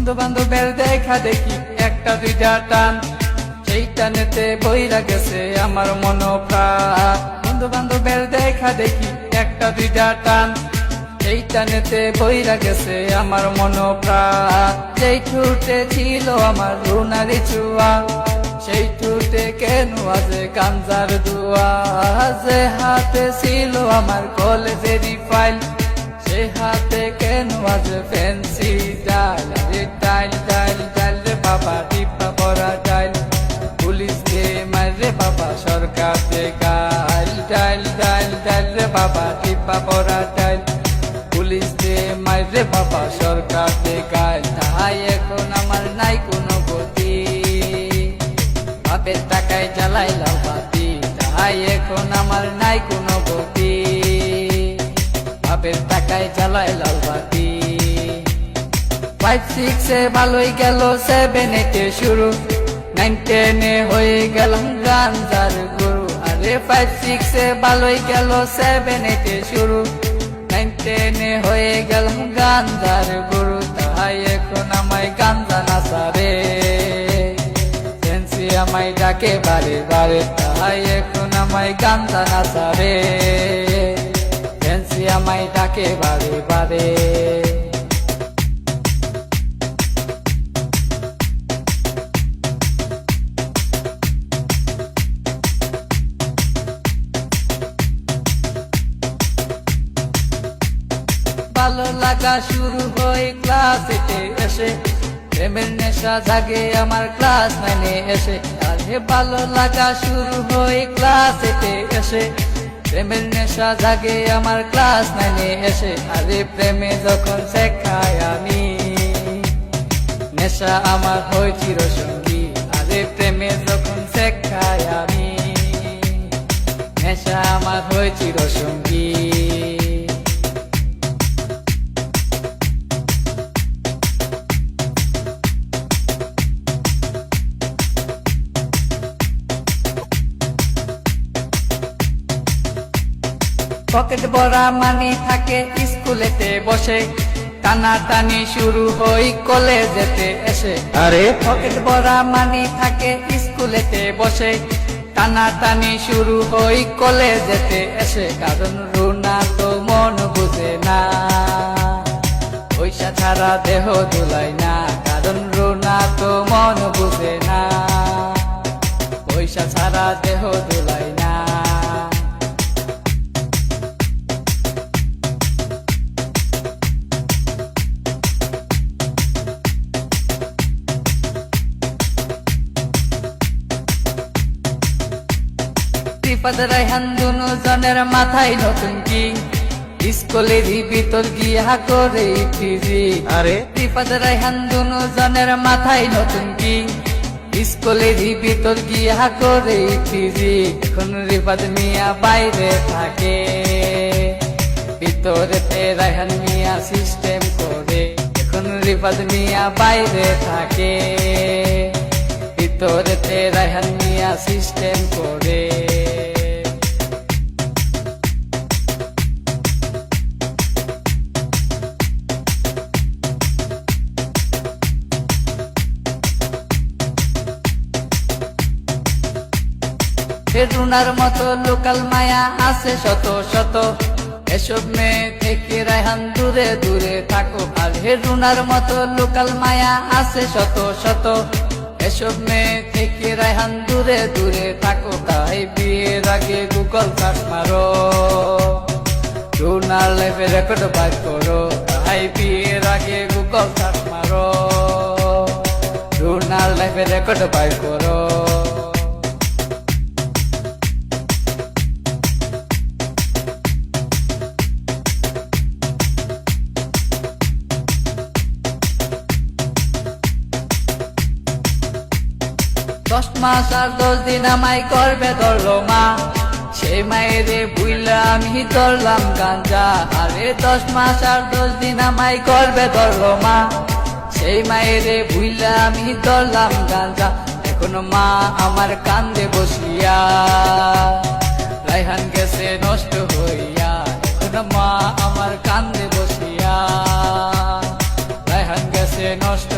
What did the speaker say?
বন্ধু বান্ধবের দেখা দেখি একটা দুইটা টান, সেই টানেতে বইরা গেছে আমার মন প্রাণ। বন্ধু বান্ধবের দেখা দেখি একটা দুইটা টান, সেই টানেতে বইরা গেছে আমার মন প্রাণ। যেই ঠুটে ছিল আমার রুনারি চুয়া, সেই ঠুটে কেন আজে গাঞ্জার দুয়া। যে হাতে ছিল আমার কলেজেরই ফাইল, সে হাতে কেন আজ ফ্যান্সি ডাইল। রে ডাইল ডাইল ডাইল রে বাবা, টিপা পরা ডাইল, পুলিশ দে মারে বাবা, সরকার দে গাইল। ডাইল ডাইল ডাইল রে বাবা, টিপা পরা ডাইল, পুলিশ দে মারে বাবা, সরকার দে গাইল। তাই এখন আমার নাই কোনো গতি, বাপের টাকায় জ্বালাইলাম বাতি। তাই এখন আমার নাই কোনো গতি, বাপের টাকায় জ্বালায় লাল বাতি। 5-6 ভালোই গেল, 7-8 শুরু, 9-10 হয়ে গেলাম গাঞ্জার গুরু। আরে 5-6 ভালোই গেল, 7-8 শুরু, 9-10 হয়ে গেলাম গাঞ্জার গুরু। তাই এখন আমায় গাঞ্জা নাচারে, ফ্যান্সি আমায় ডাকে বারে বারে। তাই এখন আমায় গাঞ্জা নাচারে, ফ্যান্সি আমায় ডাকে বারে বারে। ভালো লাগা শুরু হয় ক্লাস 8 এসে, প্রেমের নেশা জাগে আমার ক্লাস 9 এসে। আরে ভালো লাগা শুরু হয় ক্লাস 8 এসে, প্রেমের নেশা জাগে আমার ক্লাস 9 এসে। আরে প্রেমে যখন শেখাই আমি, নেশা আমার হয় চিরসঙ্গী। আরে প্রেমে যখন শেখাই আমি, নেশা আমার হয় চিরসঙ্গী। পকেট ভরা মানি থাকে স্কুলেতে বসে, টানা টানি শুরু হই কলেজেতে এসে। আরে পকেট ভরা মানি থাকে স্কুলেতে বসে, টানা টানি শুরু হই কলেজেতে এসে। কারণ রুনা তো মন বুঝে না, পয়সা ছাড়া দেহ দুলাই না। কারণ রুনা তো মন বুঝে না, পয়সা ছাড়া দেহ দুলাই না। রিফাত রায়হান দুজনের মাথায় নতুন কিং, স্কুলেরই ভিতর গিয়া করে ফিজি। আরে রিফাত রায়হান দুজনের মাথায় নতুন কিং, স্কুলেরই ভিতর গিয়া করে ফিজি। এখন রিফাত মিয়া বাইরে থাকে, ভিতরেতে রায়হান মিয়া সিস্টেম করে। এখন রিফাত মিয়া বাইরে থাকে, ভিতরেতে রায়হান মিয়া সিস্টেম করে। রুনার মতো লোকাল মায়া আছে শত শত, এসব মেয়ে থেকে রায়হান দূরে দূরে থাকো। আর রুনার মতো লোকাল মায়া আছে শত শত, এসব মেয়ে থেকে রায়হান দূরে দূরে থাকো। তাই বিয়ের আগে গুগল সার্চ মারো, রুনার লাইফে রেকর্ড বাই করো। তাই বিয়ের আগে গুগল সার্চ মারো, রুনার লাইফে রেকর্ড বাই করো। দশ মাস আর 10 দিন আমায় করবে ধরলো মা, সেই মায়েরে বুইলা আমি ধরলাম গাঞ্জা। আরে 10 মাস আর 10 দিন আমায় করবে ধরলো মা, সেই মায়েরে বুইলা আমি ধরলাম গাঞ্জা। এখন মা আমার কান্দে বসিয়া, রায়হান গেছে নষ্ট হইয়া। এখন মা আমার কান্দে বসিয়া, রায়হান গেছে নষ্ট